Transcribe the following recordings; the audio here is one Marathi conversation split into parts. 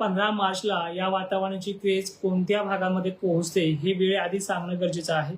15 मार्चला या वातावरणाची क्रेज कोणत्या भागामध्ये पोहोचते हे वेळ आधी सांगणं गरजेचं आहे,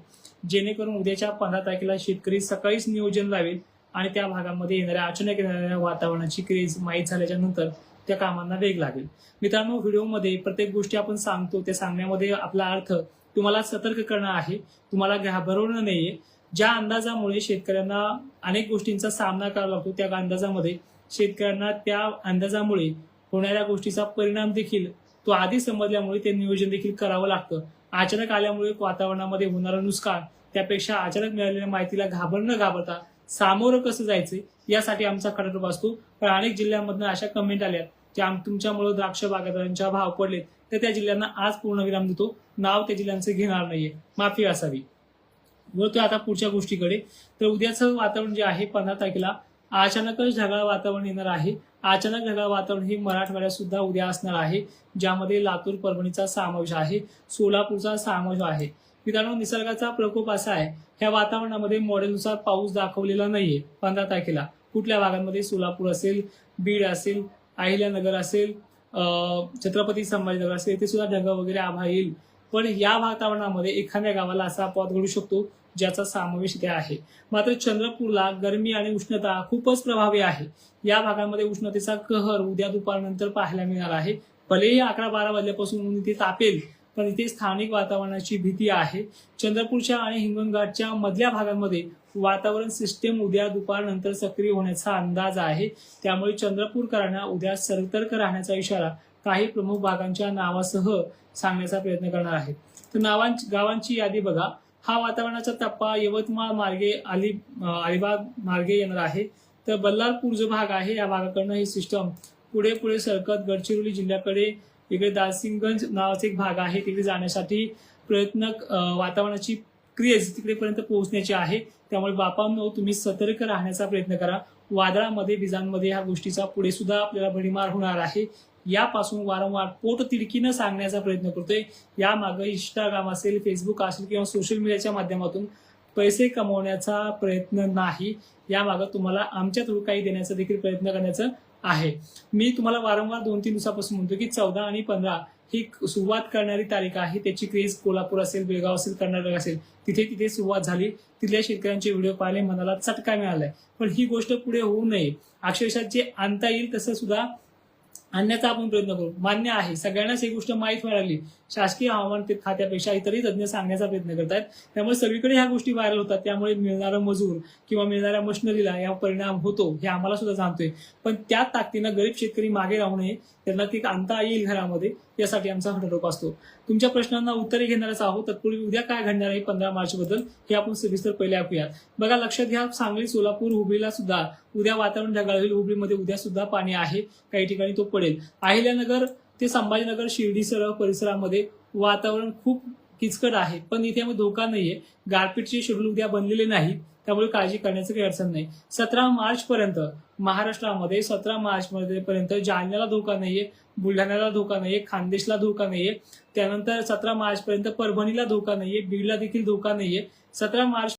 जेणेकरून उद्याच्या 15 तारखेला शेतकरी सकाळीच नियोजन लावेल आणि त्या भागामध्ये येणाऱ्या अचानक येणाऱ्या वातावरणाची क्रेज माहीत झाल्याच्या नंतर त्या कामांना वेग लागेल। मित्रांनो, व्हिडिओमध्ये प्रत्येक गोष्टी आपण सांगतो ते सांगण्यामध्ये आपला अर्थ तुम्हाला सतर्क करणं आहे, तुम्हाला घाबरवणं नाहीये। ज्या अंदाजामुळे शेतकऱ्यांना अनेक गोष्टींचा सामना करावा लागतो त्या अंदाजामध्ये शेतकऱ्यांना त्या अंदाजामुळे होणाऱ्या गोष्टीचा परिणाम देखील तो आधी समजल्यामुळे ते नियोजन देखील करावं लागतं। अचानक आल्यामुळे वातावरणामध्ये होणारं नुकसान त्यापेक्षा अचानक मिळालेल्या माहितीला न घाबरता सामोरं कसं जायचं यासाठी आमचा खटाटोप असतो। पण अनेक जिल्ह्यांमधून अशा कमेंट आल्यात की तुमच्यामुळे द्राक्ष बागायतदारांच्या भाव पडलेत, तर त्या जिल्ह्यांना आज पूर्णविराम देतो, नाव त्या जिल्ह्यांचं घेणार नाहीये, माफी असावी। बोलतोय आता पुढच्या गोष्टीकडे। तर उद्याचं वातावरण जे आहे 15 तारखेला अचानकच ढगाळ वातावरण येणार आहे। अचानक ढगाळ वातावरण हे मराठवाड्यात सुद्धा उद्या असणार आहे, ज्यामध्ये लातूर परभणीचा समावेश आहे, सोलापूरचा समावेश आहे। मित्रांनो, निसर्गाचा प्रकोप असा आहे, ह्या वातावरणामध्ये मॉडेलनुसार पाऊस दाखवलेला नाहीये 15 तारखेला। कुठल्या भागांमध्ये सोलापूर असेल, बीड असेल, अहिल्यानगर असेल, छत्रपती संभाजीनगर असेल, ते सुद्धा ढग वगैरे आभा येईल। पण या वातावरणामध्ये एखाद्या गावाला असा अपवाद घडू शकतो ज्याचा समावेश इथे आहे। मात्र चंद्रपूरला गरमी आणि उष्णता खूपच प्रभावी आहे। या भागांमध्ये उष्णतेचा कहर उद्या दुपारनंतर पाहायला मिळणार आहे। भलेही 11-12 वाजल्यापासून ऊन इथे तापेल, पण इथे स्थानिक वातावरणाची भीती आहे। चंद्रपूरच्या आणि हिंगणघाटच्या मधल्या भागांमध्ये वातावरण सिस्टीम उद्या दुपारनंतर सक्रिय होण्याचा अंदाज आहे। त्यामुळे चंद्रपूरकरांना उद्या सतर्क राहण्याचा इशारा काही प्रमुख भागांच्या नावासह सांगण्याचा प्रयत्न करणार आहे। तर गावांची यादी बघा। हा वातावरणाचा टप्पा यवतमाळ मार्गे अलिबाग मार्गे येणार आहे। तर बल्लारपूर जो भाग आहे या भागाकडनं ही सिस्टम पुढे पुढे सरकत गडचिरोली जिल्ह्याकडे, इकडे दालसिंगगंज नावाचा एक भाग आहे, तिकडे जाण्यासाठी वातावरणाची क्रेज तिकडेपर्यंत पोहोचण्याची आहे। त्यामुळे बापांनो, तुम्ही सतर्क राहण्याचा प्रयत्न करा। वादळामध्ये विजांमध्ये ह्या गोष्टीचा पुढे सुद्धा आपल्याला भडीमार होणार आहे। यापासून वारंवार पोट तिडकीनं सांगण्याचा प्रयत्न करतोय। यामागे इंस्टाग्राम असेल, फेसबुक असेल किंवा सोशल मीडियाच्या माध्यमातून पैसे कमवण्याचा प्रयत्न नाही, यामागे तुम्हाला आमच्या थ्रू काही देण्याचा देखील प्रयत्न करण्याचा आहे। मी तुम्हाला वारंवार 2-3 दिवसापासून म्हणतो की 14 आणि 15 ही सुरुवात करणारी तारीख आहे। त्याची क्रेज कोल्हापूर असेल, बेळगाव असेल, कर्नाटक असेल, तिथे सुरुवात झाली। तिथल्या शेतकऱ्यांचे व्हिडिओ पाहिले, मनाला चटका मिळालाय। पण ही गोष्ट पुढे होऊ नये, अक्षरशः जे आणता येईल तसं सुद्धा आणण्याचा आपण प्रयत्न करू। मान्य आहे, सगळ्यांनाच ही गोष्ट माहीत व्हायला शासकीय हवामान खात्यापेक्षा इतरही तज्ज्ञ सांगण्याचा प्रयत्न करतात। त्यामुळे सगळीकडे ह्या गोष्टी व्हायरल होतात, त्यामुळे मिळणारा मजूर किंवा मिळणाऱ्या मशिनरीला या परिणाम होतो हे आम्हाला सुद्धा जाणतोय। पण त्या ताकदीनं गरीब शेतकरी मागे राहू नये, त्यांना ती आणता येईल घरामध्ये, यासाठी आमचा खटाटोप असतो। तुमच्या प्रश्नांना उत्तरे घेणारच आहोत। तत्पूर्वी उद्या काय घडणार आहे 15 मार्च बद्दल हे आपण सविस्तर पहिले ऐकूयात। बघा, लक्षात घ्या, सांगली, सोलापूर, हुबळीला सुद्धा उद्या वातावरण ढगाळ होईल। हुबळीमध्ये उद्या सुद्धा पाणी आहे, काही ठिकाणी तो पडेल। अहिल्यानगर ते संभाजीनगर, शिर्डीसह परिसरामध्ये वातावरण खूप किचकट आहे, पण इथे धोका नाहीये। गारपीटचे शेड्यूल उद्या बनलेले नाही, त्यामुळे काळजी करण्याचं काही अडचण नाही। 17 मार्च पर्यंत महाराष्ट्रामध्ये 17 मार्च पर्यंत जालन्याला धोका नाहीये, बुलढाण्याला धोका नाहीये, खानदेशला धोका नाहीये। त्यानंतर 17 मार्च पर्यंत परभणीला धोका नाहीये, बीडला देखील धोका नाहीये। 17 मार्च